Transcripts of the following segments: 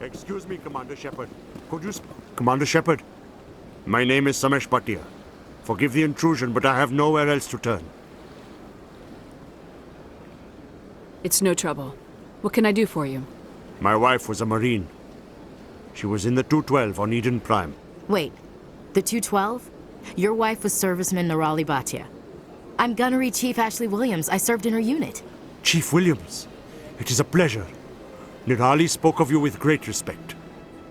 Excuse me, Commander Shepard. Could you Commander Shepard, my name is Samesh Bhatia. Forgive the intrusion, but I have nowhere else to turn. It's no trouble. What can I do for you? My wife was a Marine. She was in the 212 on Eden Prime. Wait, the 212? Your wife was Serviceman Nirali Bhatia. I'm Gunnery Chief Ashley Williams. I served in her unit. Chief Williams, it is a pleasure. Nirali spoke of you with great respect.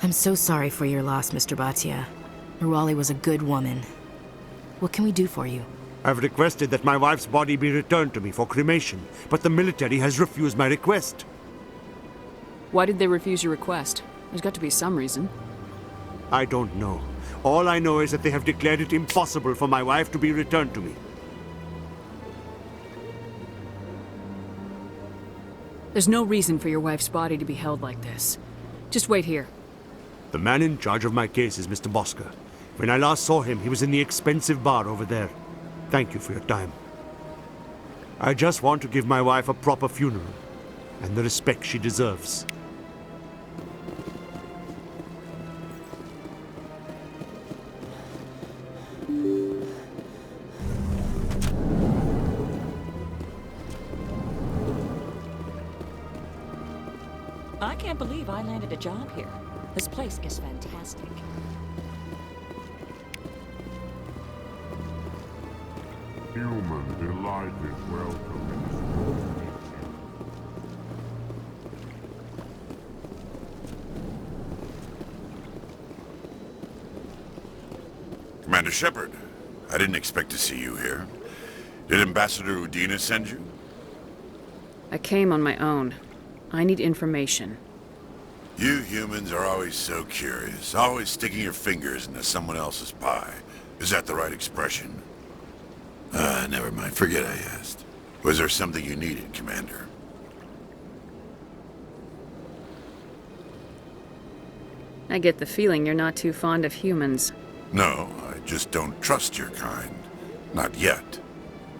I'm so sorry for your loss, Mr. Bhatia. Nirali was a good woman. What can we do for you? I've requested that my wife's body be returned to me for cremation, but the military has refused my request. Why did they refuse your request? There's got to be some reason. I don't know. All I know is that they have declared it impossible for my wife to be returned to me. There's no reason for your wife's body to be held like this. Just wait here. The man in charge of my case is Mr. Bosker. When I last saw him, he was in the expensive bar over there. Thank you for your time. I just want to give my wife a proper funeral, and the respect she deserves. I can't believe I landed a job here. This place is fantastic. Human delighted welcome in this world. Commander Shepard, I didn't expect to see you here. Did Ambassador Udina send you? I came on my own. I need information. You humans are always so curious, always sticking your fingers into someone else's pie. Is that the right expression? Never mind. Forget I asked. Was there something you needed, Commander? I get the feeling you're not too fond of humans. No, I just don't trust your kind. Not yet.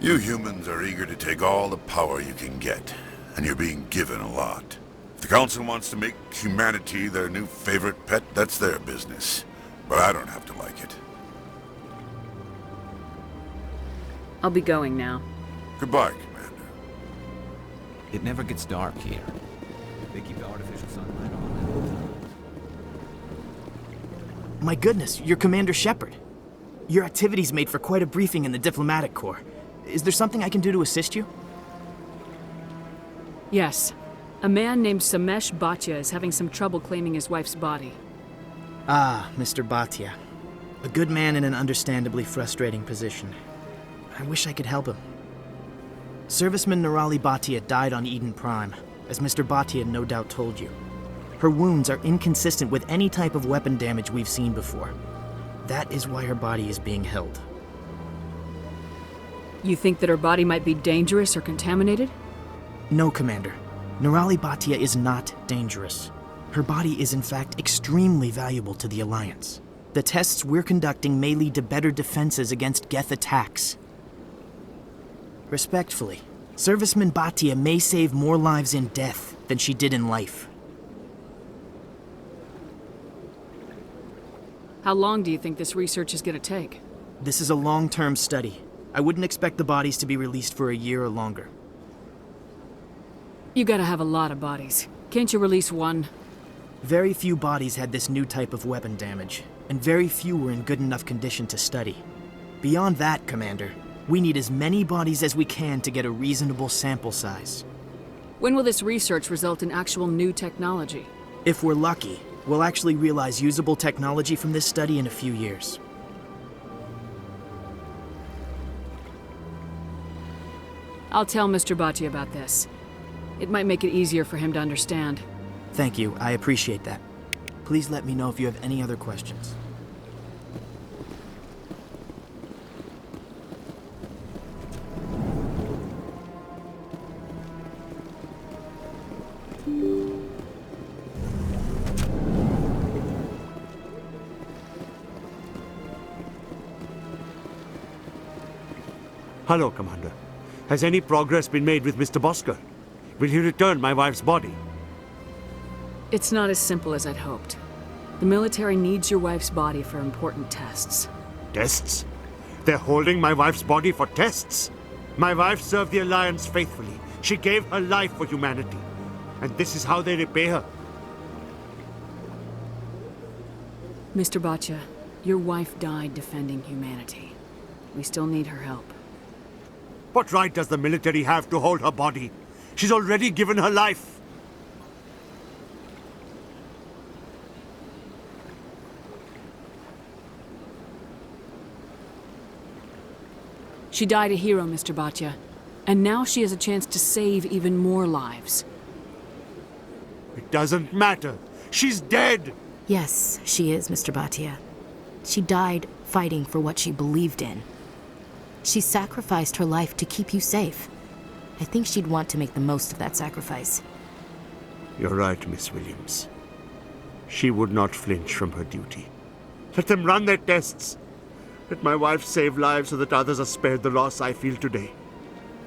You humans are eager to take all the power you can get, and you're being given a lot. If the Council wants to make humanity their new favorite pet, that's their business. But I don't have to like it. I'll be going now. Goodbye, Commander. It never gets dark here. They keep the artificial sunlight on. My goodness, you're Commander Shepard. Your activities made for quite a briefing in the Diplomatic Corps. Is there something I can do to assist you? Yes. A man named Samesh Bhatia is having some trouble claiming his wife's body. Ah, Mr. Bhatia. A good man in an understandably frustrating position. I wish I could help him. Serviceman Nirali Bhatia died on Eden Prime, as Mr. Bhatia no doubt told you. Her wounds are inconsistent with any type of weapon damage we've seen before. That is why her body is being held. You think that her body might be dangerous or contaminated? No, Commander. Nirali Bhatia is not dangerous. Her body is in fact extremely valuable to the Alliance. The tests we're conducting may lead to better defenses against Geth attacks. Respectfully, Serviceman Bhatia may save more lives in death than she did in life. How long do you think this research is going to take? This is a long-term study. I wouldn't expect the bodies to be released for a year or longer. You gotta have a lot of bodies. Can't you release one? Very few bodies had this new type of weapon damage, and very few were in good enough condition to study. Beyond that, Commander, we need as many bodies as we can to get a reasonable sample size. When will this research result in actual new technology? If we're lucky, we'll actually realize usable technology from this study in a few years. I'll tell Mr. Bhatia about this. It might make it easier for him to understand. Thank you, I appreciate that. Please let me know if you have any other questions. Hello, Commander. Has any progress been made with Mr. Bosker? Will he return my wife's body? It's not as simple as I'd hoped. The military needs your wife's body for important tests. Tests? They're holding my wife's body for tests? My wife served the Alliance faithfully. She gave her life for humanity. And this is how they repay her. Mr. Bhatia, your wife died defending humanity. We still need her help. What right does the military have to hold her body? She's already given her life. She died a hero, Mr. Bhatia. And now she has a chance to save even more lives. It doesn't matter. She's dead. Yes, she is, Mr. Bhatia. She died fighting for what she believed in. She sacrificed her life to keep you safe. I think she'd want to make the most of that sacrifice. You're right, Miss Williams. She would not flinch from her duty. Let them run their tests. Let my wife save lives so that others are spared the loss I feel today.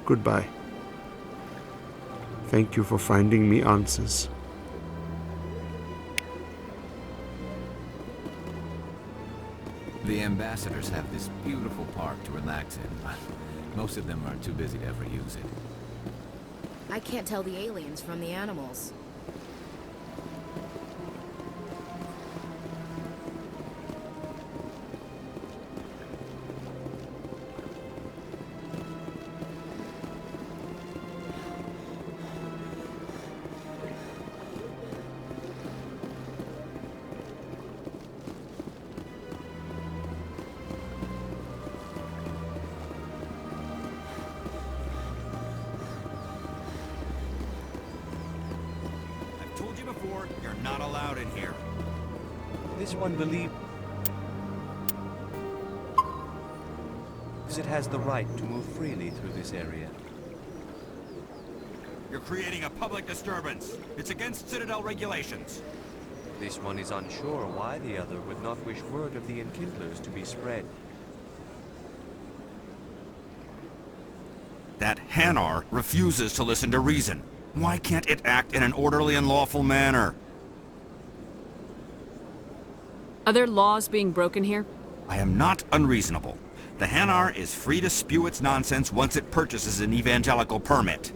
Goodbye. Thank you for finding me answers. The ambassadors have this beautiful park to relax in, but most of them are too busy to ever use it. I can't tell the aliens from the animals. I've told you before, you're not allowed in here. This one believes it has the right to move freely through this area. You're creating a public disturbance. It's against Citadel regulations. This one is unsure why the other would not wish word of the Enkindlers to be spread. That Hanar refuses to listen to reason. Why can't it act in an orderly and lawful manner? Are there laws being broken here? I am not unreasonable. The Hanar is free to spew its nonsense once it purchases an evangelical permit.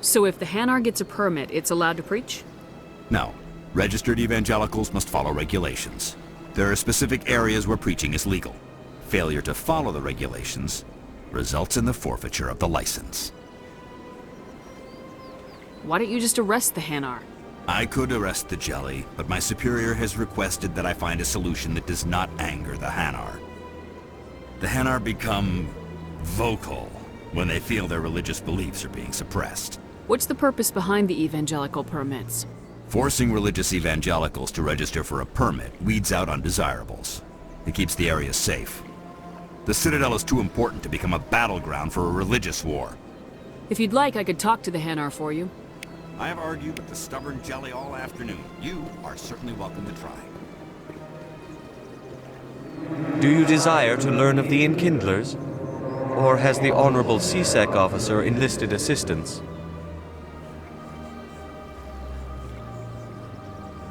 So if the Hanar gets a permit, it's allowed to preach? No. Registered evangelicals must follow regulations. There are specific areas where preaching is legal. Failure to follow the regulations results in the forfeiture of the license. Why don't you just arrest the Hanar? I could arrest the jelly, but my superior has requested that I find a solution that does not anger the Hanar. The Hanar become vocal when they feel their religious beliefs are being suppressed. What's the purpose behind the evangelical permits? Forcing religious evangelicals to register for a permit weeds out undesirables. It keeps the area safe. The Citadel is too important to become a battleground for a religious war. If you'd like, I could talk to the Hanar for you. I have argued with the stubborn jelly all afternoon. You are certainly welcome to try. Do you desire to learn of the Enkindlers? Or has the Honorable CSEC officer enlisted assistance?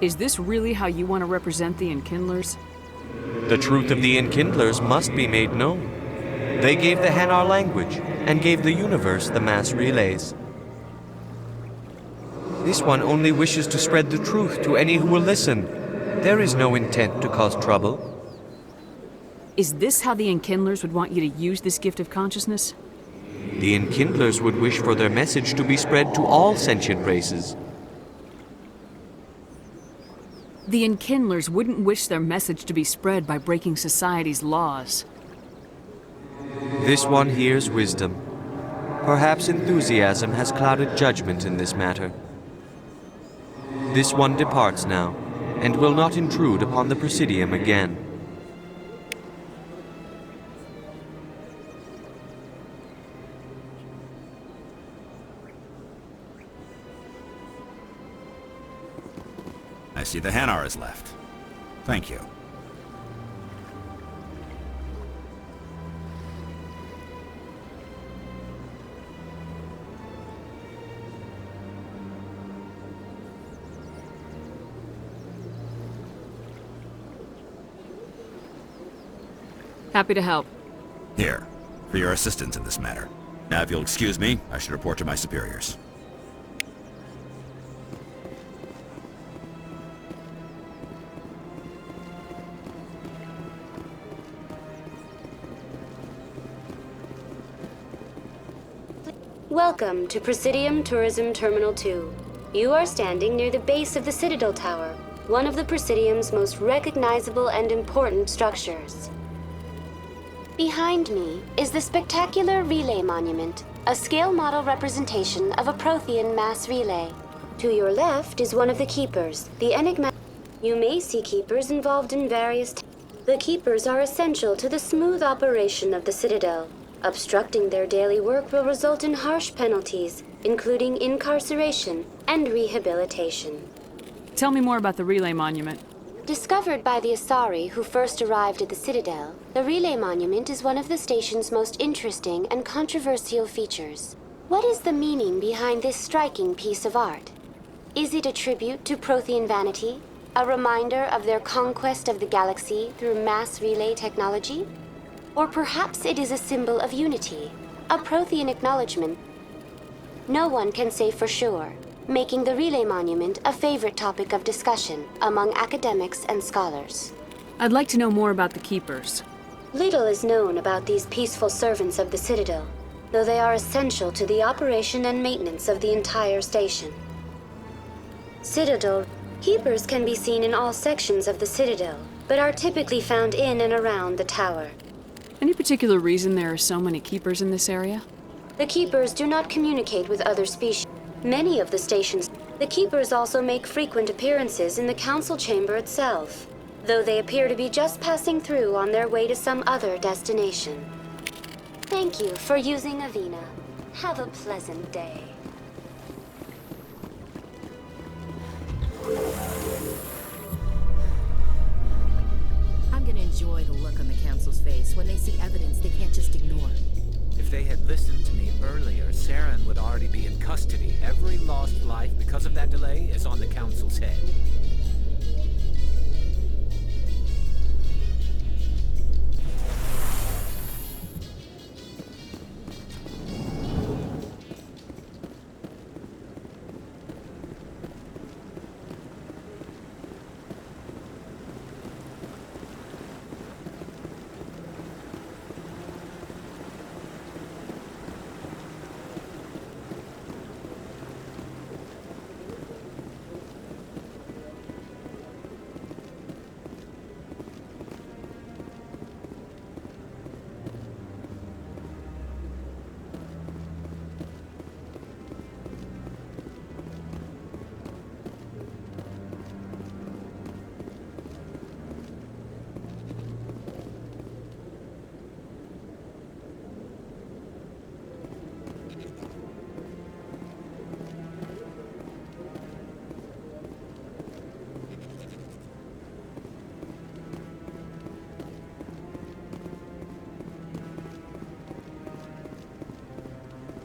Is this really how you want to represent the Enkindlers? The truth of the Enkindlers must be made known. They gave the Hanar language, and gave the universe the mass relays. This one only wishes to spread the truth to any who will listen. There is no intent to cause trouble. Is this how the Enkindlers would want you to use this gift of consciousness? The Enkindlers would wish for their message to be spread to all sentient races. The Enkindlers wouldn't wish their message to be spread by breaking society's laws. This one hears wisdom. Perhaps enthusiasm has clouded judgment in this matter. This one departs now, and will not intrude upon the Presidium again. I see the Hanar is left. Thank you. Happy to help. Here, for your assistance in this matter. Now, if you'll excuse me, I should report to my superiors. Welcome to Presidium Tourism Terminal 2. You are standing near the base of the Citadel Tower, one of the Presidium's most recognizable and important structures. Behind me is the spectacular Relay Monument, a scale model representation of a Prothean mass relay. To your left is one of the Keepers, the enigmatic. You may see Keepers involved in various The Keepers are essential to the smooth operation of the Citadel. Obstructing their daily work will result in harsh penalties, including incarceration and rehabilitation. Tell me more about the Relay Monument. Discovered by the Asari who first arrived at the Citadel, the Relay Monument is one of the station's most interesting and controversial features. What is the meaning behind this striking piece of art? Is it a tribute to Prothean vanity? A reminder of their conquest of the galaxy through mass relay technology? Or perhaps it is a symbol of unity, a Prothean acknowledgement. No one can say for sure, making the Relay Monument a favorite topic of discussion among academics and scholars. I'd like to know more about the Keepers. Little is known about these peaceful servants of the Citadel, though they are essential to the operation and maintenance of the entire station. Citadel Keepers can be seen in all sections of the Citadel, but are typically found in and around the tower. Any particular reason there are so many Keepers in this area? The Keepers do not communicate with other species. Many of the stations. The Keepers also make frequent appearances in the Council Chamber itself, though they appear to be just passing through on their way to some other destination. Thank you for using Avina. Have a pleasant day. I'm gonna enjoy the look on the Council's face when they see evidence they can't just ignore. If they had listened to me earlier, Saren would already be in custody. Every lost life because of that delay is on the Council's head.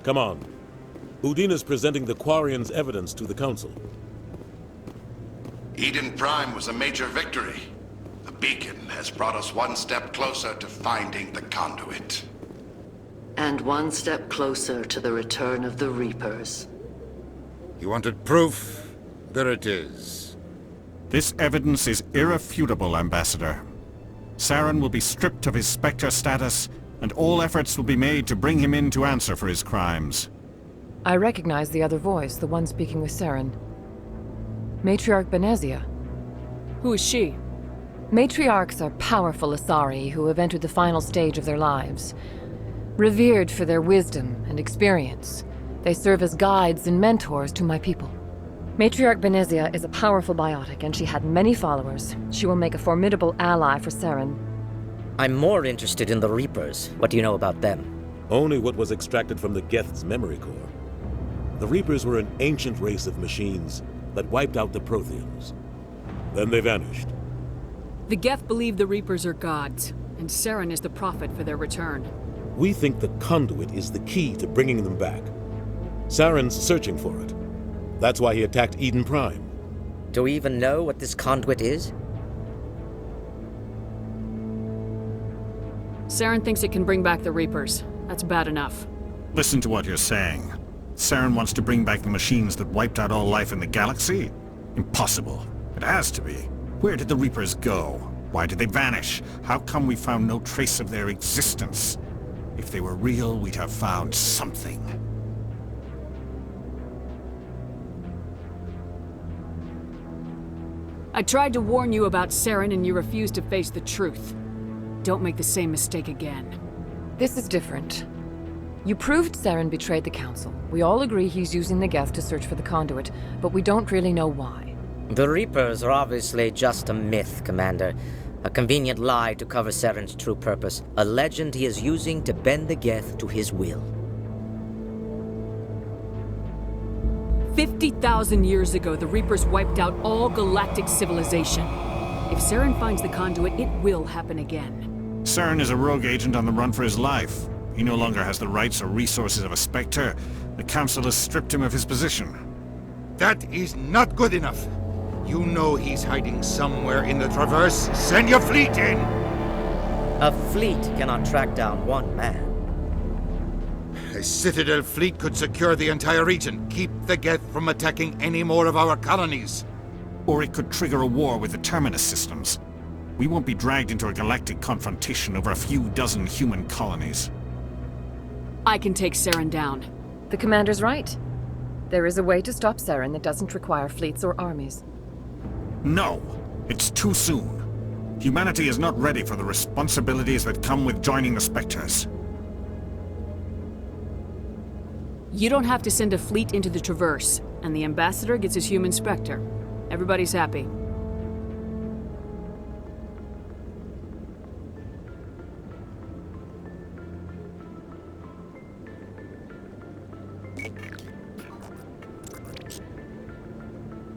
Come on. Udina's presenting the Quarians' evidence to the Council. Eden Prime was a major victory. The beacon has brought us one step closer to finding the conduit. And one step closer to the return of the Reapers. You wanted proof? There it is. This evidence is irrefutable, Ambassador. Saren will be stripped of his Spectre status, and all efforts will be made to bring him in to answer for his crimes. I recognize the other voice, the one speaking with Saren. Matriarch Benezia. Who is she? Matriarchs are powerful Asari who have entered the final stage of their lives. Revered for their wisdom and experience, they serve as guides and mentors to my people. Matriarch Benezia is a powerful biotic, and she had many followers. She will make a formidable ally for Saren. I'm more interested in the Reapers. What do you know about them? Only what was extracted from the Geth's memory core. The Reapers were an ancient race of machines that wiped out the Protheans. Then they vanished. The Geth believe the Reapers are gods, and Saren is the prophet for their return. We think the conduit is the key to bringing them back. Saren's searching for it. That's why he attacked Eden Prime. Do we even know what this conduit is? Saren thinks it can bring back the Reapers. That's bad enough. Listen to what you're saying. Saren wants to bring back the machines that wiped out all life in the galaxy? Impossible. It has to be. Where did the Reapers go? Why did they vanish? How come we found no trace of their existence? If they were real, we'd have found something. I tried to warn you about Saren and you refused to face the truth. Don't make the same mistake again. This is different. You proved Saren betrayed the Council. We all agree he's using the Geth to search for the conduit, but we don't really know why. The Reapers are obviously just a myth, Commander. A convenient lie to cover Saren's true purpose. A legend he is using to bend the Geth to his will. 50,000 years ago, the Reapers wiped out all galactic civilization. If Saren finds the conduit, it will happen again. Saren is a rogue agent on the run for his life. He no longer has the rights or resources of a Spectre. The Council has stripped him of his position. That is not good enough. You know he's hiding somewhere in the Traverse. Send your fleet in! A fleet cannot track down one man. A Citadel fleet could secure the entire region, keep the Geth from attacking any more of our colonies. Or it could trigger a war with the Terminus systems. We won't be dragged into a galactic confrontation over a few dozen human colonies. I can take Saren down. The Commander's right. There is a way to stop Saren that doesn't require fleets or armies. No! It's too soon. Humanity is not ready for the responsibilities that come with joining the Spectres. You don't have to send a fleet into the Traverse, and the Ambassador gets his human Spectre. Everybody's happy.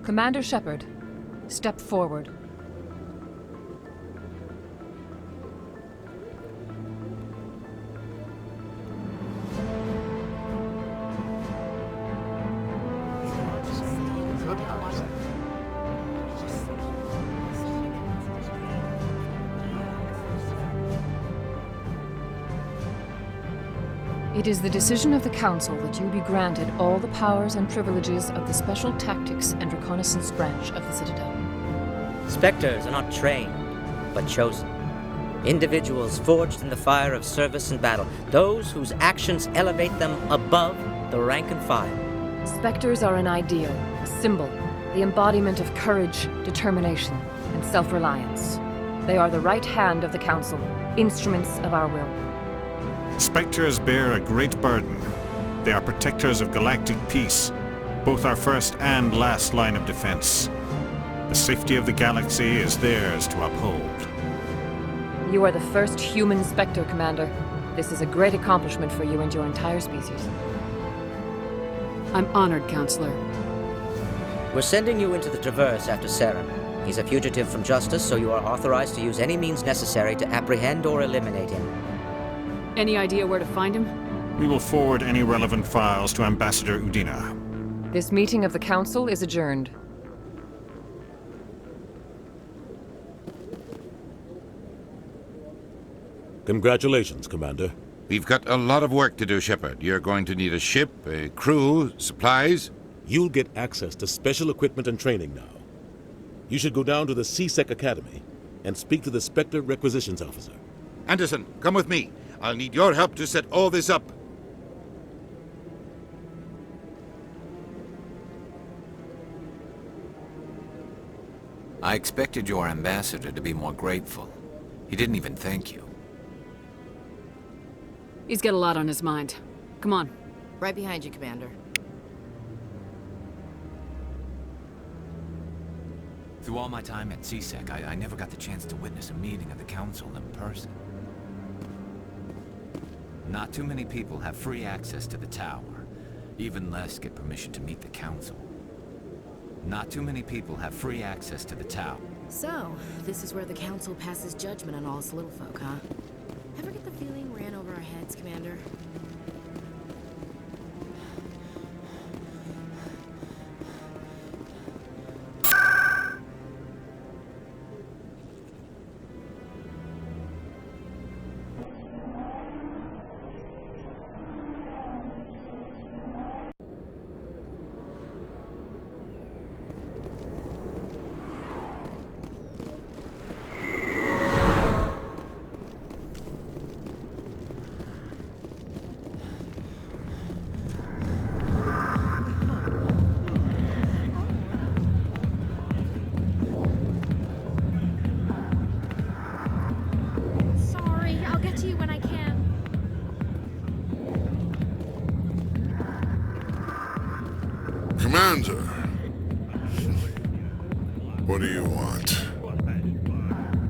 Commander Shepard, step forward. It is the decision of the Council that you be granted all the powers and privileges of the Special Tactics and Reconnaissance Branch of the Citadel. Spectres are not trained, but chosen. Individuals forged in the fire of service and battle, those whose actions elevate them above the rank and file. Spectres are an ideal, a symbol, the embodiment of courage, determination, and self-reliance. They are the right hand of the Council, instruments of our will. Spectres bear a great burden. They are protectors of galactic peace, both our first and last line of defense. The safety of the galaxy is theirs to uphold. You are the first human Spectre, Commander. This is a great accomplishment for you and your entire species. I'm honored, Counselor. We're sending you into the Traverse after Saren. He's a fugitive from justice, so you are authorized to use any means necessary to apprehend or eliminate him. Any idea where to find him? We will forward any relevant files to Ambassador Udina. This meeting of the Council is adjourned. Congratulations, Commander. We've got a lot of work to do, Shepard. You're going to need a ship, a crew, supplies. You'll get access to special equipment and training now. You should go down to the C-Sec Academy and speak to the Spectre Requisitions Officer. Anderson, come with me. I'll need your help to set all this up. I expected your ambassador to be more grateful. He didn't even thank you. He's got a lot on his mind. Come on. Right behind you, Commander. Through all my time at C-Sec, I never got the chance to witness a meeting of the Council in person. Not too many people have free access to the tower. Even less get permission to meet the Council. Not too many people have free access to the tower. So, this is where the Council passes judgment on all us little folk, huh? Ever get the feeling ran over our heads, Commander?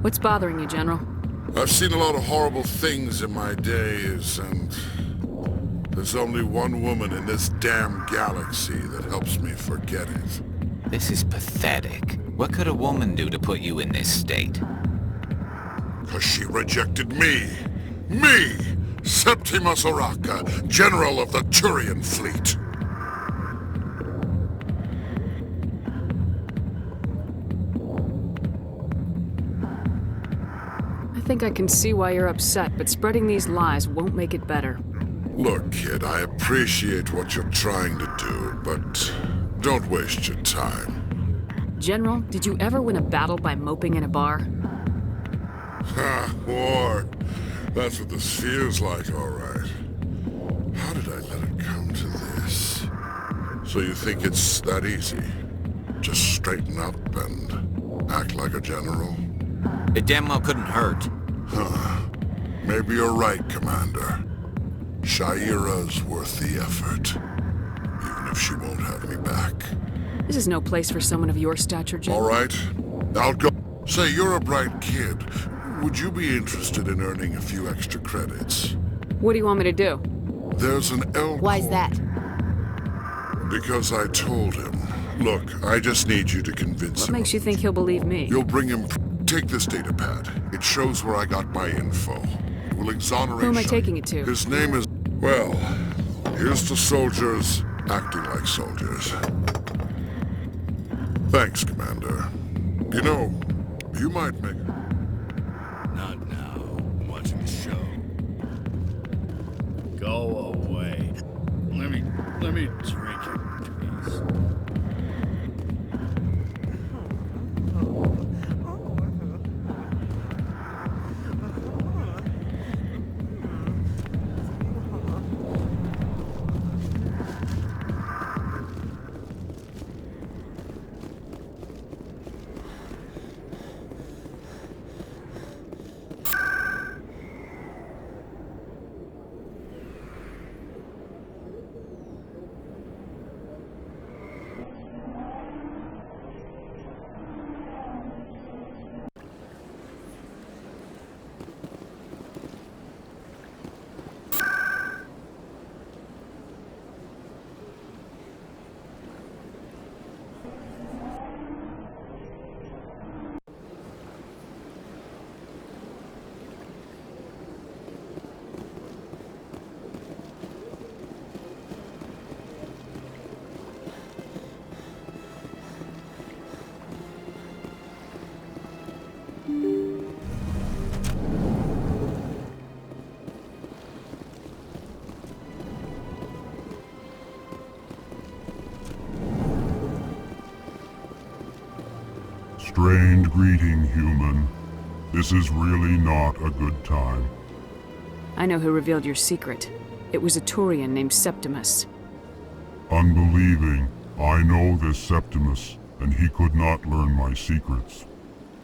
What's bothering you, General? I've seen a lot of horrible things in my days, and there's only one woman in this damn galaxy that helps me forget it. This is pathetic. What could a woman do to put you in this state? 'Cause she rejected me! Me! Septimus Oraka, General of the Turian Fleet! I think I can see why you're upset, but spreading these lies won't make it better. Look, kid, I appreciate what you're trying to do, but don't waste your time. General, did you ever win a battle by moping in a bar? Ha, war. That's what this feels like, all right. How did I let it come to this? So you think it's that easy? Just straighten up and act like a general? It damn well couldn't hurt. Huh. Maybe you're right, Commander. Shaira's worth the effort. Even if she won't have me back. This is no place for someone of your stature, General. All right. I'll go. Say, you're a bright kid. Would you be interested in earning a few extra credits? What do you want me to do? There's an L. Why's that? Because I told him. Look, I just need you to convince What him. makes you think he'll believe me? You'll bring him. Take this data pad. It shows where I got my info. It will exonerate. Who am I taking it to? His name is. Well, here's to soldiers acting like soldiers. Thanks, Commander. You know, you might make. Not now. I'm watching the show. Go away. Let me drink it, please. Strained greeting, human. This is really not a good time. I know who revealed your secret. It was a Turian named Septimus. Unbelieving, I know this Septimus, and he could not learn my secrets.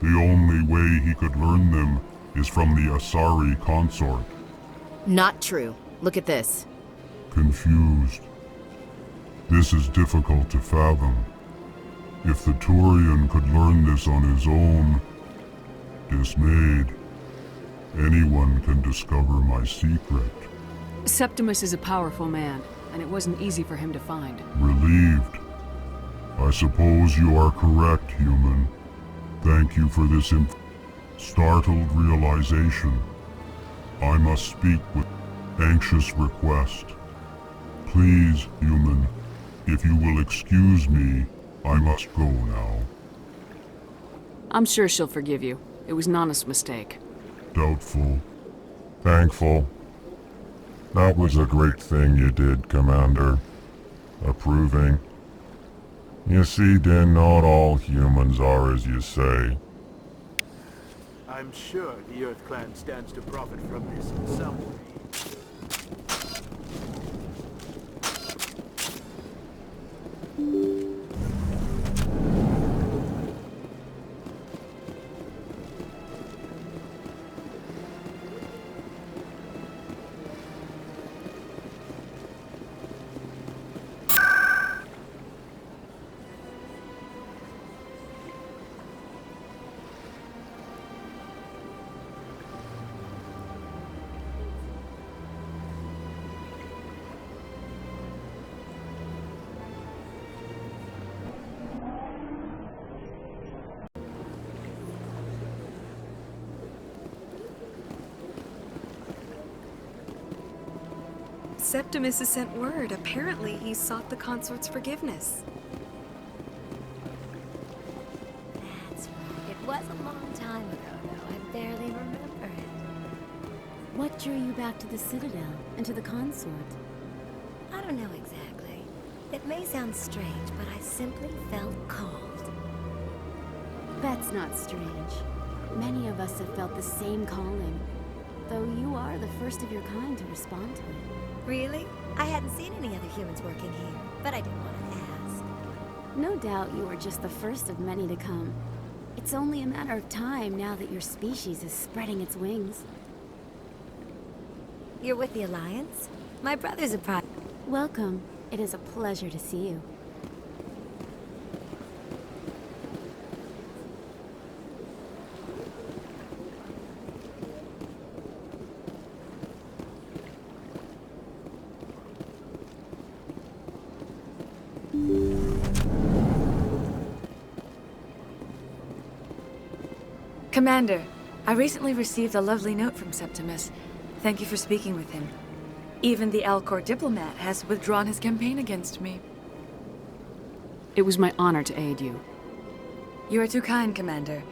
The only way he could learn them is from the Asari consort. Not true. Look at this. Confused. This is difficult to fathom. If the Turian could learn this on his own, dismayed, anyone can discover my secret. Septimus is a powerful man, and it wasn't easy for him to find. Relieved. I suppose you are correct, human. Thank you for this startled realization. I must speak with anxious request. Please, human, if you will excuse me, I must go now. I'm sure she'll forgive you. It was Nana's mistake. Doubtful. Thankful. That was a great thing you did, Commander. Approving. You see, Din, not all humans are as you say. I'm sure the Earth Clan stands to profit from this in some way. Septimus has sent word. Apparently, he sought the consort's forgiveness. That's right. It was a long time ago, though. I barely remember it. What drew you back to the Citadel and to the consort? I don't know exactly. It may sound strange, but I simply felt called. That's not strange. Many of us have felt the same calling, though you are the first of your kind to respond to it. Really? I hadn't seen any other humans working here, but I didn't want to ask. No doubt you were just the first of many to come. It's only a matter of time now that your species is spreading its wings. You're with the Alliance? My brother's a part. Welcome. It is a pleasure to see you. Commander, I recently received a lovely note from Septimus. Thank you for speaking with him. Even the Alcor diplomat has withdrawn his campaign against me. It was my honor to aid you. You are too kind, Commander,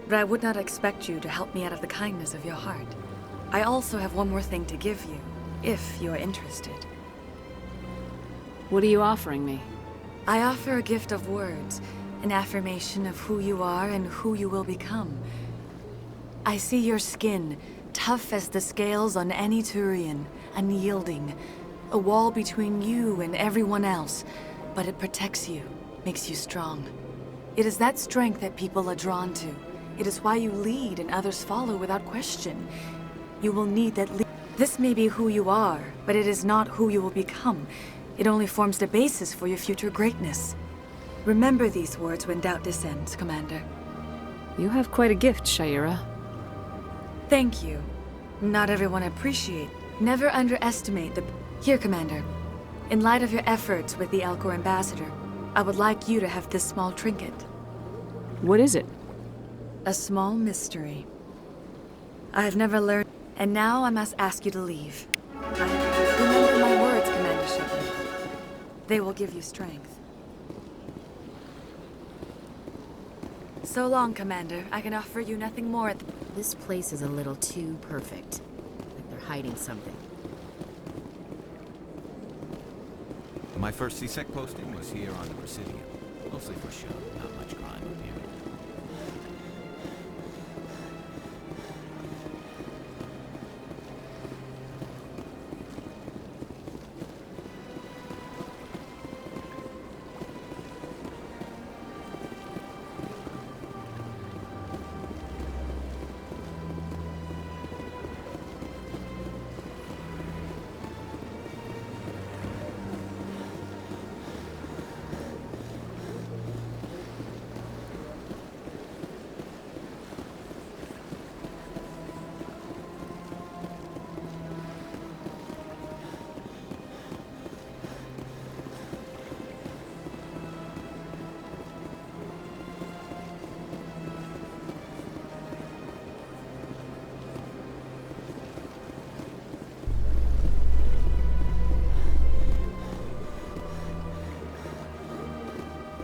but I would not expect you to help me out of the kindness of your heart. I also have one more thing to give you, if you are interested. What are you offering me? I offer a gift of words, an affirmation of who you are and who you will become. I see your skin, tough as the scales on any Turian, unyielding, a wall between you and everyone else, but it protects you, makes you strong. It is that strength that people are drawn to. It is why you lead and others follow without question. You will need that This may be who you are, but it is not who you will become. It only forms the basis for your future greatness. Remember these words when doubt descends, Commander. You have quite a gift, Sha'ira. Thank you. Not everyone appreciates. Never underestimate the... Here, Commander. In light of your efforts with the Alcor ambassador, I would like you to have this small trinket. What is it? A small mystery. I have never learned... And now I must ask you to leave. Remember my words, Commander Shepard. They will give you strength. So long, Commander. I can offer you nothing more at the... This place is a little too perfect. Like they're hiding something. My first CSEC posting was here on the Presidium. Mostly for show, not much crime up here.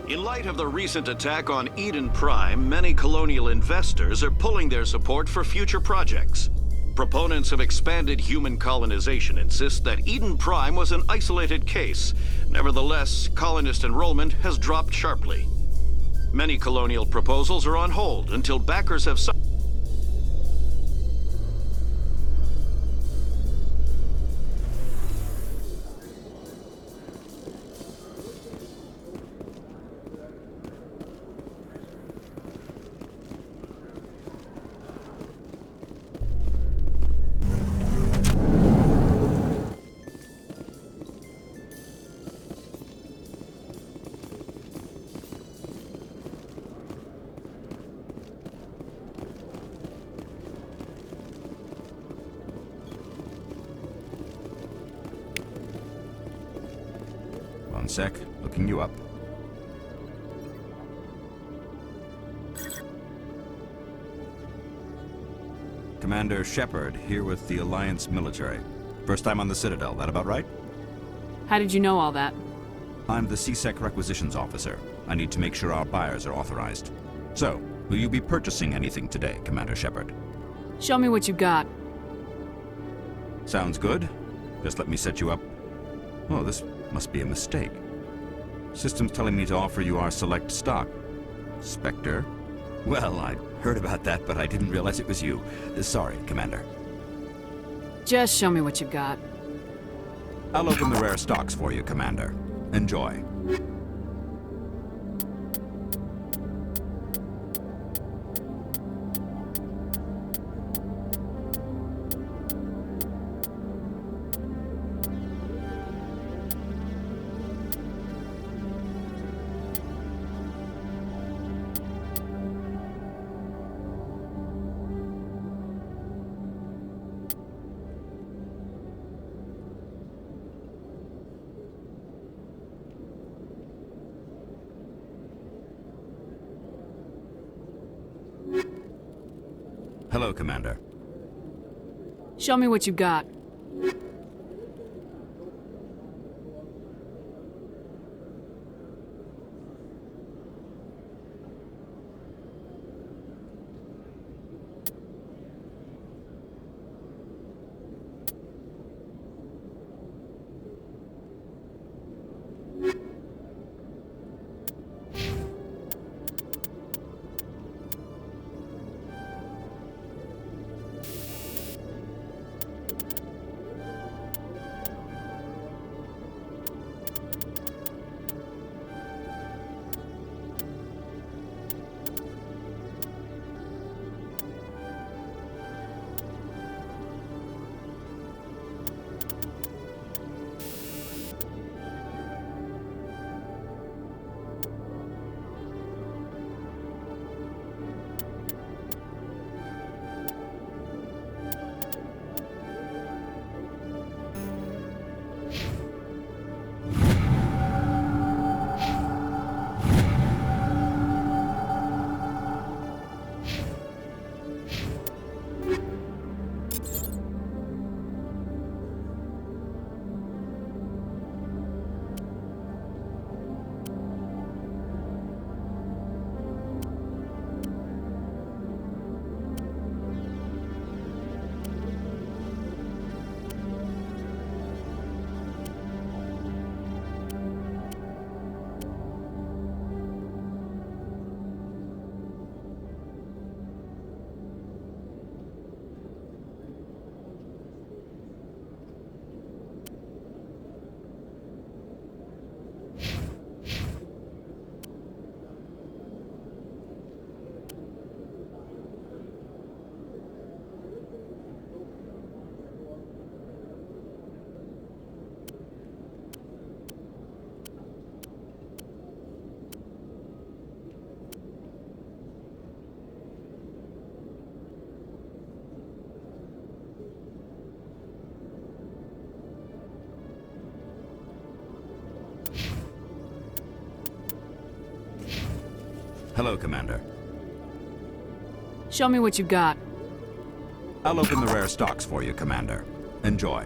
In light of the recent attack on Eden Prime, many colonial investors are pulling their support for future projects. Proponents of expanded human colonization insist that Eden Prime was an isolated case. Nevertheless, colonist enrollment has dropped sharply. Many colonial proposals are on hold until backers have... One sec, looking you up. Commander Shepard, here with the Alliance military. First time on the Citadel, that about right? How did you know all that? I'm the CSEC requisitions officer. I need to make sure our buyers are authorized. So, will you be purchasing anything today, Commander Shepard? Show me what you got. Sounds good. Just let me set you up. Oh, this must be a mistake. System's telling me to offer you our select stock. Spectre? Well, I heard about that, but I didn't realize it was you. Sorry, Commander. Just show me what you got. I'll open the rare stocks for you, Commander. Enjoy. Hello, Commander. Show me what you got. Hello, Commander. Show me what you got. I'll open the rare stocks for you, Commander. Enjoy.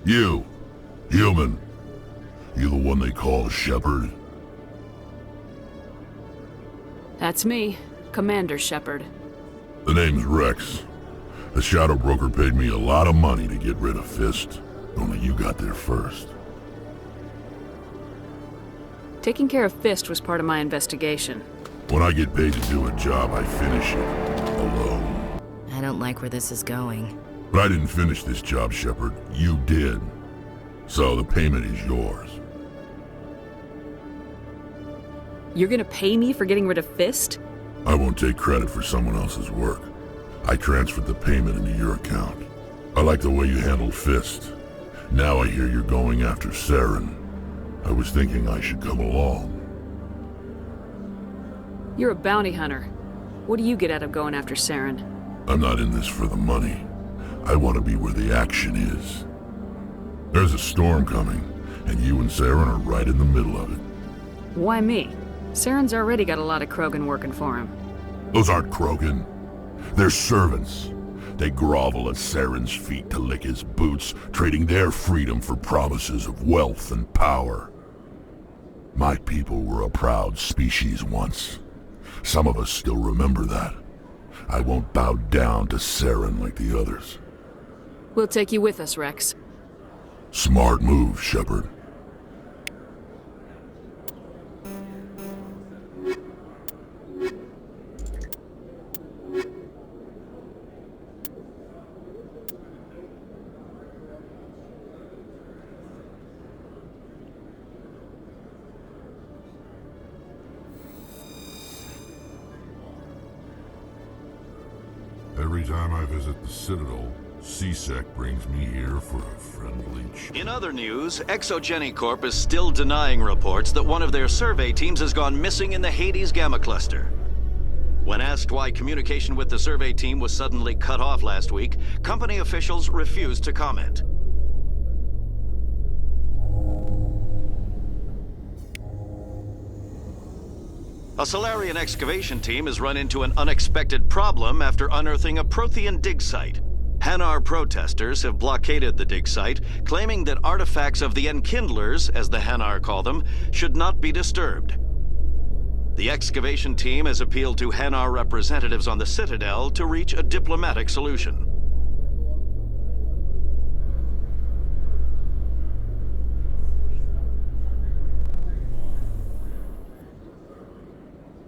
You, human. You the one they call Shepard? That's me, Commander Shepard. The name's Rex. The Shadow Broker paid me a lot of money to get rid of Fist. Only you got there first. Taking care of Fist was part of my investigation. When I get paid to do a job, I finish it. Alone. I don't like where this is going. But I didn't finish this job, Shepard. You did. So the payment is yours. You're gonna pay me for getting rid of Fist? I won't take credit for someone else's work. I transferred the payment into your account. I like the way you handled Fist. Now I hear you're going after Saren. I was thinking I should come along. You're a bounty hunter. What do you get out of going after Saren? I'm not in this for the money. I want to be where the action is. There's a storm coming, and you and Saren are right in the middle of it. Why me? Saren's already got a lot of Krogan working for him. Those aren't Krogan. They're servants. They grovel at Saren's feet to lick his boots, trading their freedom for promises of wealth and power. My people were a proud species once. Some of us still remember that. I won't bow down to Saren like the others. We'll take you with us, Rex. Smart move, Shepard. Every time I visit the Citadel, C-Sec brings me here for a friendly chat. In other news, Exogeny Corp is still denying reports that one of their survey teams has gone missing in the Hades Gamma Cluster. When asked why communication with the survey team was suddenly cut off last week, company officials refused to comment. A Salarian excavation team has run into an unexpected problem after unearthing a Prothean dig site. Hanar protesters have blockaded the dig site, claiming that artifacts of the Enkindlers, as the Hanar call them, should not be disturbed. The excavation team has appealed to Hanar representatives on the Citadel to reach a diplomatic solution.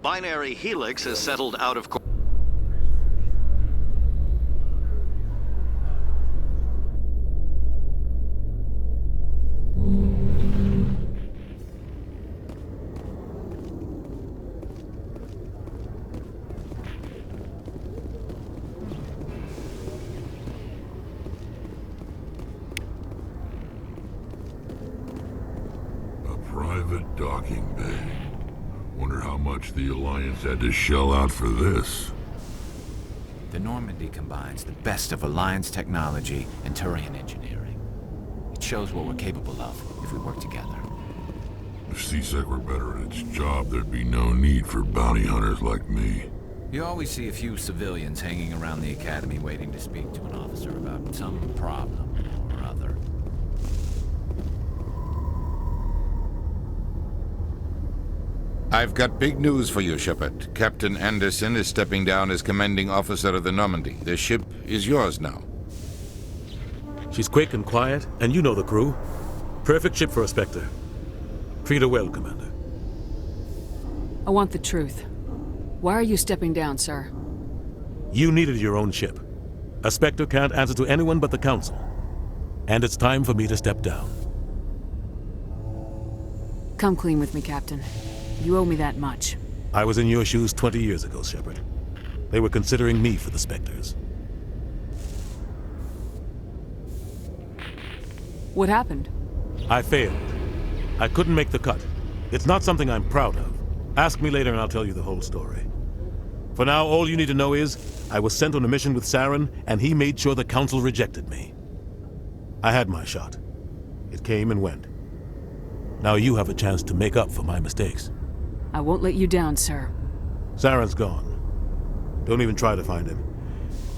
Binary Helix has settled out of court. A private docking bay. Wonder how much the Alliance had to shell out for this. The Normandy combines the best of Alliance technology and Turian engineering. It shows what we're capable of if we work together. If C-Sec were better at its job, there'd be no need for bounty hunters like me. You always see a few civilians hanging around the Academy waiting to speak to an officer about some problem or other. I've got big news for you, Shepard. Captain Anderson is stepping down as commanding officer of the Normandy. The ship is yours now. She's quick and quiet, and you know the crew. Perfect ship for a Spectre. Treat her well, Commander. I want the truth. Why are you stepping down, sir? You needed your own ship. A Spectre can't answer to anyone but the Council. And it's time for me to step down. Come clean with me, Captain. You owe me that much. I was in your shoes 20 years ago, Shepard. They were considering me for the Spectres. What happened? I failed. I couldn't make the cut. It's not something I'm proud of. Ask me later and I'll tell you the whole story. For now, all you need to know is, I was sent on a mission with Saren, and he made sure the Council rejected me. I had my shot. It came and went. Now you have a chance to make up for my mistakes. I won't let you down, sir. Saren's gone. Don't even try to find him.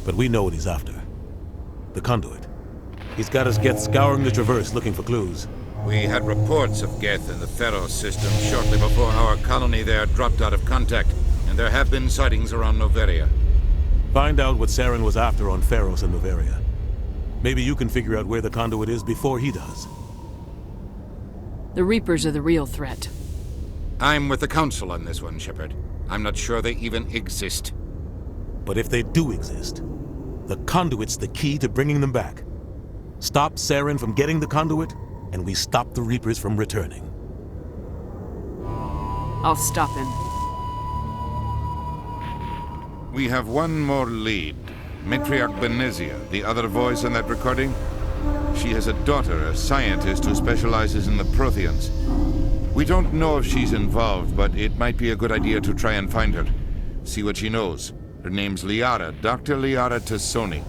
But we know what he's after. The conduit. He's got us Geth scouring the Traverse looking for clues. We had reports of Geth in the Pharos system shortly before our colony there dropped out of contact, and there have been sightings around Noveria. Find out what Saren was after on Pharos and Noveria. Maybe you can figure out where the conduit is before he does. The Reapers are the real threat. I'm with the Council on this one, Shepard. I'm not sure they even exist. But if they do exist, the conduit's the key to bringing them back. Stop Saren from getting the conduit, and we stop the Reapers from returning. I'll stop him. We have one more lead. Matriarch Benezia, the other voice on that recording. She has a daughter, a scientist who specializes in the Protheans. We don't know if she's involved, but it might be a good idea to try and find her. See what she knows. Her name's Liara, Dr. Liara Tassoni.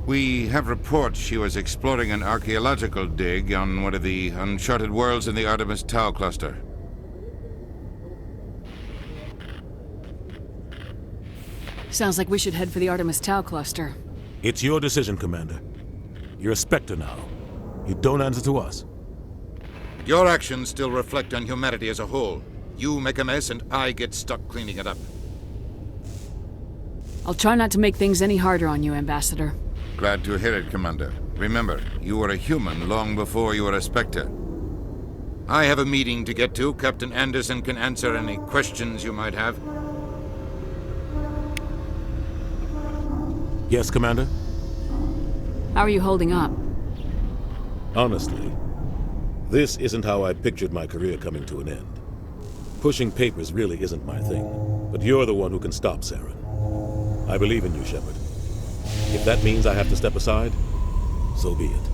We have reports she was exploring an archaeological dig on one of the uncharted worlds in the Artemis Tau cluster. Sounds like we should head for the Artemis Tau cluster. It's your decision, Commander. You're a Spectre now. You don't answer to us. Your actions still reflect on humanity as a whole. You make a mess and I get stuck cleaning it up. I'll try not to make things any harder on you, Ambassador. Glad to hear it, Commander. Remember, you were a human long before you were a Spectre. I have a meeting to get to. Captain Anderson can answer any questions you might have. Yes, Commander? How are you holding up? Honestly, this isn't how I pictured my career coming to an end. Pushing papers really isn't my thing, but you're the one who can stop Saren. I believe in you, Shepard. If that means I have to step aside, so be it.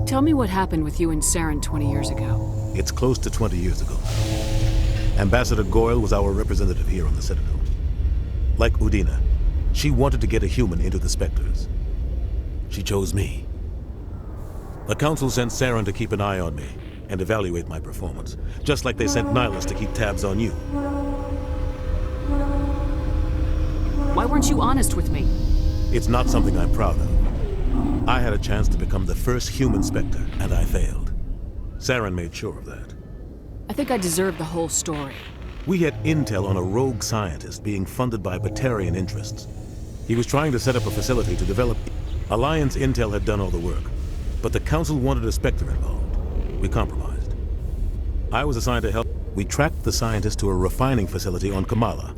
Tell me what happened with you and Saren 20 years ago. It's close to 20 years ago. Ambassador Goyle was our representative here on the Citadel. Like Udina, she wanted to get a human into the Spectres. She chose me. The Council sent Saren to keep an eye on me and evaluate my performance, just like they sent Nihilus to keep tabs on you. Why weren't you honest with me? It's not something I'm proud of. I had a chance to become the first human Spectre, and I failed. Saren made sure of that. I think I deserve the whole story. We had intel on a rogue scientist being funded by Batarian interests. He was trying to set up a facility to develop... Alliance intel had done all the work, but the Council wanted a Spectre involved. We compromised. I was assigned to help. We tracked the scientist to a refining facility on Kamala.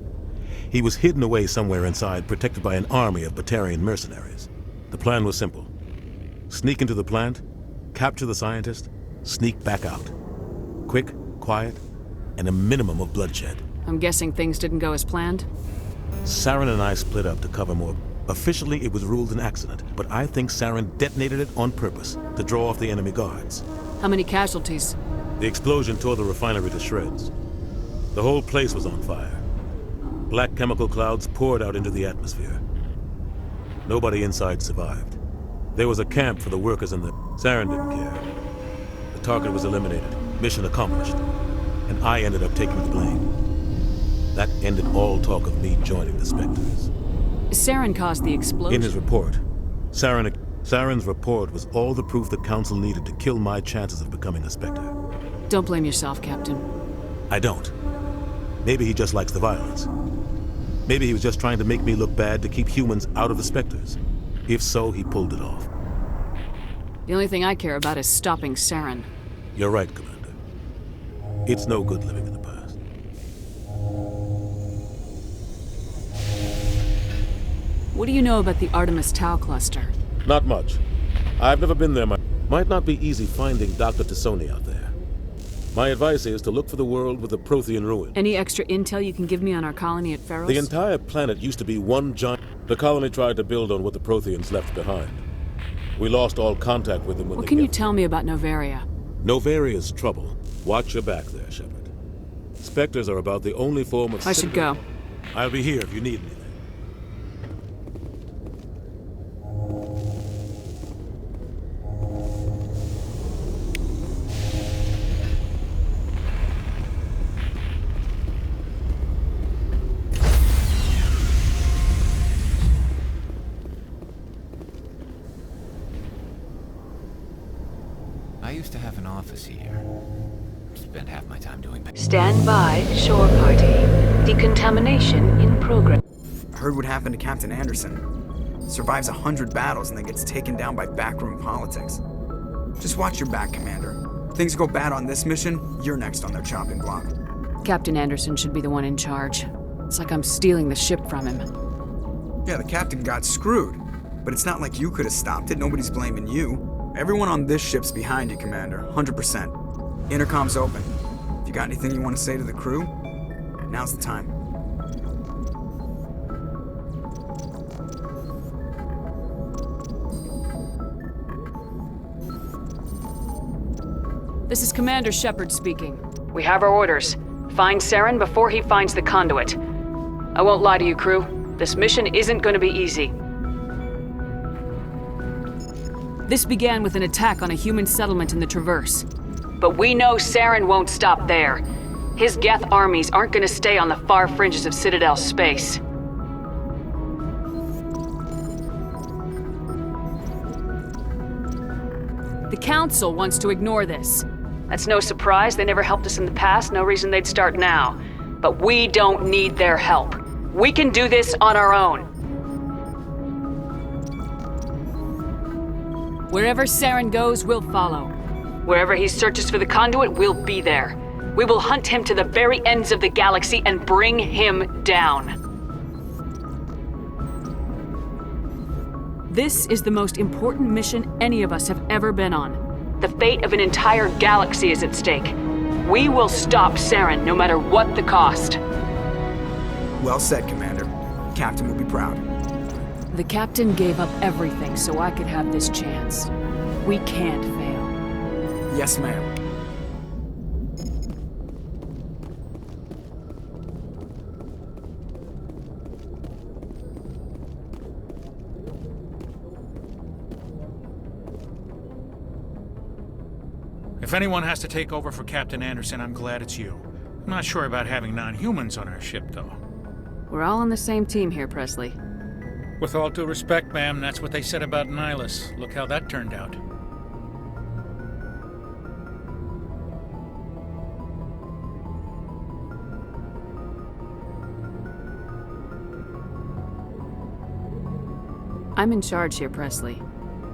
He was hidden away somewhere inside, protected by an army of Batarian mercenaries. The plan was simple. Sneak into the plant, capture the scientist, sneak back out. Quick, quiet, and a minimum of bloodshed. I'm guessing things didn't go as planned? Saren and I split up to cover more. Officially, it was ruled an accident, but I think Saren detonated it on purpose to draw off the enemy guards. How many casualties? The explosion tore the refinery to shreds. The whole place was on fire. Black chemical clouds poured out into the atmosphere. Nobody inside survived. There was a camp for the workers and Saren didn't care. The target was eliminated, mission accomplished, and I ended up taking the blame. That ended all talk of me joining the Spectres. Saren caused the explosion? In his report, Saren's report was all the proof the Council needed to kill my chances of becoming a Spectre. Don't blame yourself, Captain. I don't. Maybe he just likes the violence. Maybe he was just trying to make me look bad to keep humans out of the Spectres. If so, he pulled it off. The only thing I care about is stopping Saren. You're right, Commander. It's no good living in the past. What do you know about the Artemis Tau cluster? Not much. I've never been there. Might not be easy finding Dr. Tassoni out there. My advice is to look for the world with the Prothean ruin. Any extra intel you can give me on our colony at Pharos? The entire planet used to be one giant... The colony tried to build on what the Protheans left behind. We lost all contact with them when What can you tell me about Noveria? Noveria's trouble. Watch your back there, Shepard. Spectres are about the only form of... I should go. I'll be here if you need anything. to have an office here. Spend half my time doing... Stand by, shore party. Decontamination in progress. Heard what happened to Captain Anderson. Survives 100 battles and then gets taken down by backroom politics. Just watch your back, Commander. Things go bad on this mission, you're next on their chopping block. Captain Anderson should be the one in charge. It's like I'm stealing the ship from him. Yeah, the captain got screwed. But it's not like you could have stopped it. Nobody's blaming you. Everyone on this ship's behind you, Commander. 100%. Intercom's open. If you got anything you want to say to the crew, now's the time. This is Commander Shepard speaking. We have our orders. Find Saren before he finds the conduit. I won't lie to you, crew. This mission isn't going to be easy. This began with an attack on a human settlement in the Traverse. But we know Saren won't stop there. His Geth armies aren't going to stay on the far fringes of Citadel space. The Council wants to ignore this. That's no surprise. They never helped us in the past. No reason they'd start now. But we don't need their help. We can do this on our own. Wherever Saren goes, we'll follow. Wherever he searches for the conduit, we'll be there. We will hunt him to the very ends of the galaxy and bring him down. This is the most important mission any of us have ever been on. The fate of an entire galaxy is at stake. We will stop Saren no matter what the cost. Well said, Commander. Captain will be proud. The captain gave up everything so I could have this chance. We can't fail. Yes, ma'am. If anyone has to take over for Captain Anderson, I'm glad it's you. I'm not sure about having non-humans on our ship, though. We're all on the same team here, Presley. With all due respect, ma'am, that's what they said about Nihilus. Look how that turned out. I'm in charge here, Presley.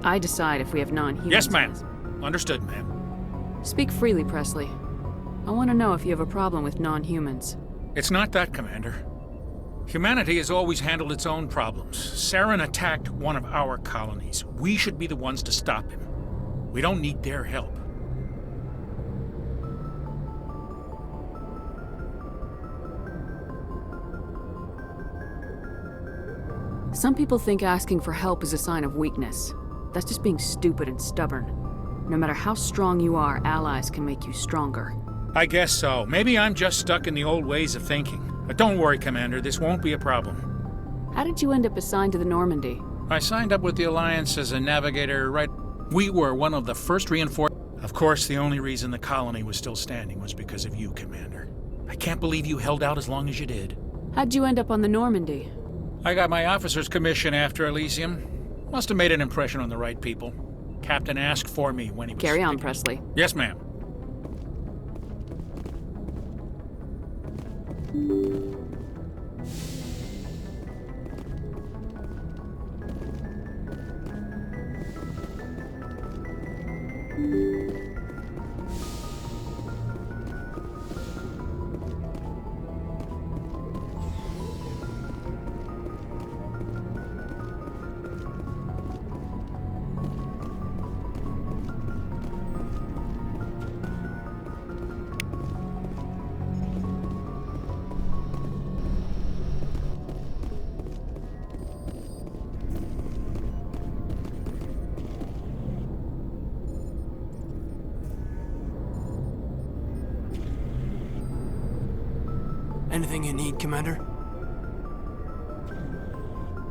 I decide if we have non-humans. Yes, ma'am. Understood, ma'am. Speak freely, Presley. I want to know if you have a problem with non-humans. It's not that, Commander. Humanity has always handled its own problems. Saren attacked one of our colonies. We should be the ones to stop him. We don't need their help. Some people think asking for help is a sign of weakness. That's just being stupid and stubborn. No matter how strong you are, allies can make you stronger. I guess so. Maybe I'm just stuck in the old ways of thinking. But don't worry, Commander, this won't be a problem. How did you end up assigned to the Normandy? I signed up with the Alliance as a navigator, right? We were one of the first reinforced... Of course, the only reason the colony was still standing was because of you, Commander. I can't believe you held out as long as you did. How'd you end up on the Normandy? I got my officer's commission after Elysium. Must have made an impression on the right people. Captain asked for me when he was... Carry on, Presley. Yes, ma'am. Anything you need, Commander?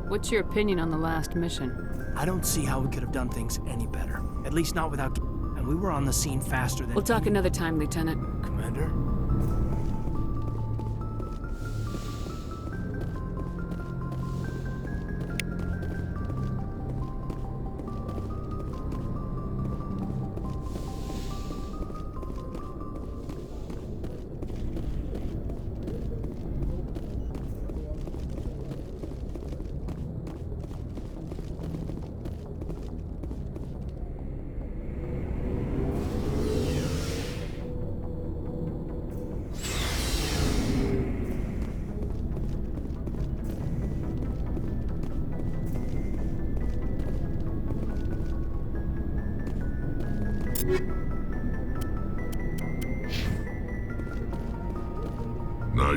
What's your opinion on the last mission? I don't see how we could have done things any better. At least not without... And we were on the scene faster than... We'll talk another time, Lieutenant. Commander?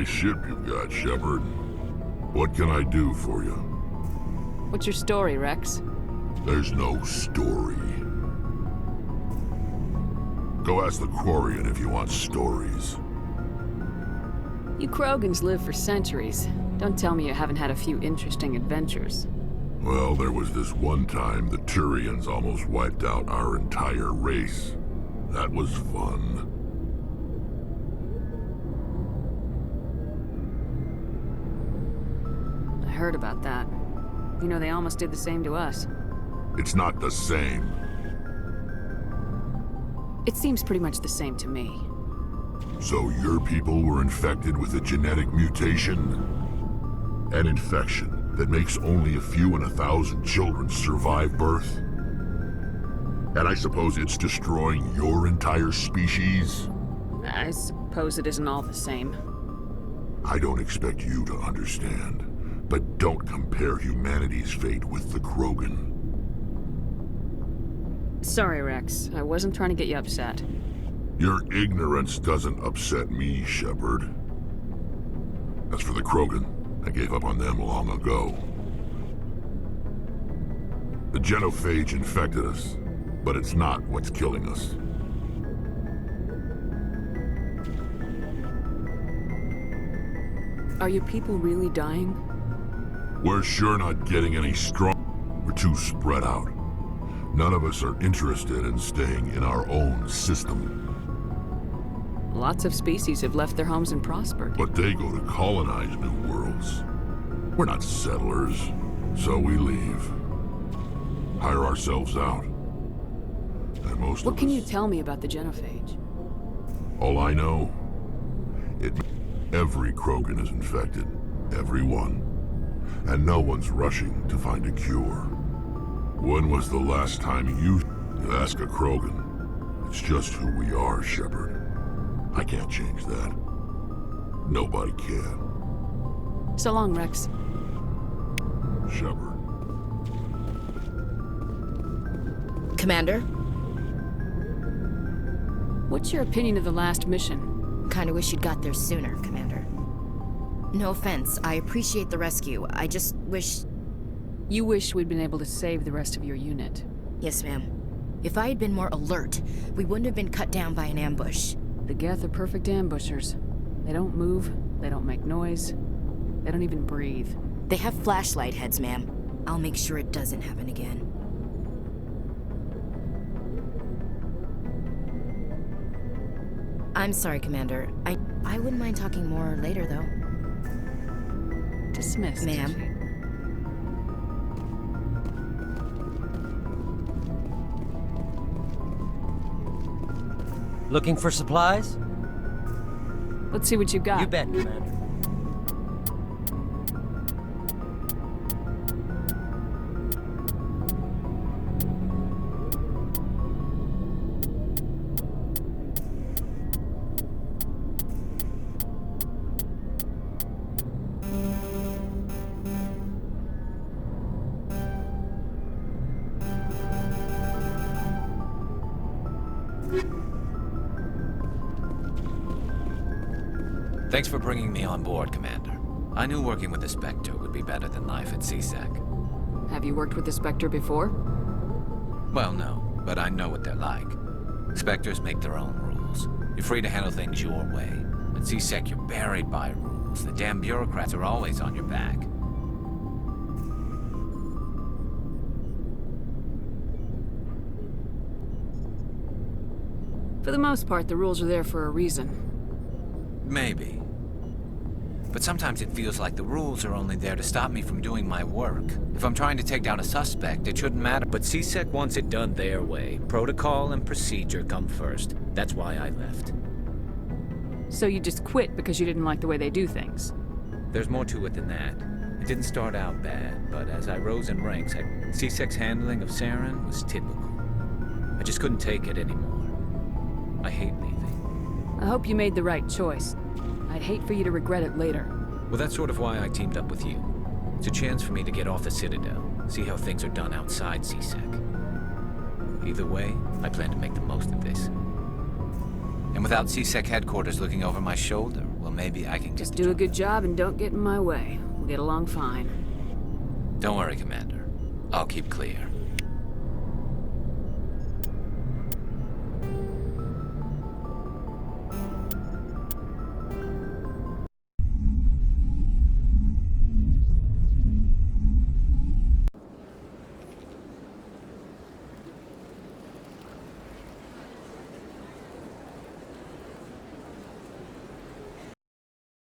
Nice ship you've got, Shepard. What can I do for you? What's your story, Rex? There's no story. Go ask the Quarian if you want stories. You Krogans live for centuries. Don't tell me you haven't had a few interesting adventures. Well, there was this one time the Turians almost wiped out our entire race. That was fun. I heard about that. You know, they almost did the same to us. It's not the same. It seems pretty much the same to me. So your people were infected with a genetic mutation? An infection that makes only a few in 1,000 children survive birth? And I suppose it's destroying your entire species? I suppose it isn't all the same. I don't expect you to understand, but don't compare humanity's fate with the Krogan. Sorry, Rex. I wasn't trying to get you upset. Your ignorance doesn't upset me, Shepard. As for the Krogan, I gave up on them long ago. The genophage infected us, but it's not what's killing us. Are your people really dying? We're sure not getting any strong. We're too spread out. None of us are interested in staying in our own system. Lots of species have left their homes and prospered. But they go to colonize new worlds. We're not settlers, so we leave. Hire ourselves out. And most What of can us, you tell me about the genophage? all I know, every Krogan is infected. Every one. And no one's rushing to find a cure. When was the last time you ask a Krogan? It's just who we are, Shepard. I can't change that. Nobody can. So long, Rex. Shepard. Commander? What's your opinion of the last mission? Kinda wish you'd got there sooner, Commander. No offense, I appreciate the rescue. I just wish... You wish we'd been able to save the rest of your unit. Yes, ma'am. If I had been more alert, we wouldn't have been cut down by an ambush. The Geth are perfect ambushers. They don't move, they don't make noise, they don't even breathe. They have flashlight heads, ma'am. I'll make sure it doesn't happen again. I'm sorry, Commander. I wouldn't mind talking more later, though. Dismissed. Ma'am. Looking for supplies? Let's see what you've got. You bet, Commander. Thanks for bringing me on board, Commander. I knew working with the Spectre would be better than life at CSEC. Have you worked with the Spectre before? Well, no, but I know what they're like. Spectres make their own rules. You're free to handle things your way. At CSEC, you're buried by rules. The damn bureaucrats are always on your back. For the most part, the rules are there for a reason. Maybe. But sometimes it feels like the rules are only there to stop me from doing my work. If I'm trying to take down a suspect, it shouldn't matter. But CSEC wants it done their way. Protocol and procedure come first. That's why I left. So you just quit because you didn't like the way they do things? There's more to it than that. It didn't start out bad, but as I rose in ranks, CSEC's handling of Saren was typical. I just couldn't take it anymore. I hate leaving. I hope you made the right choice. I'd hate for you to regret it later. Well, that's sort of why I teamed up with you. It's a chance for me to get off the Citadel, see how things are done outside CSEC. Either way, I plan to make the most of this. And without CSEC headquarters looking over my shoulder, well, Well, maybe I can Just do a good job and don't get in my way. We'll get along fine. Don't worry, Commander. I'll keep clear.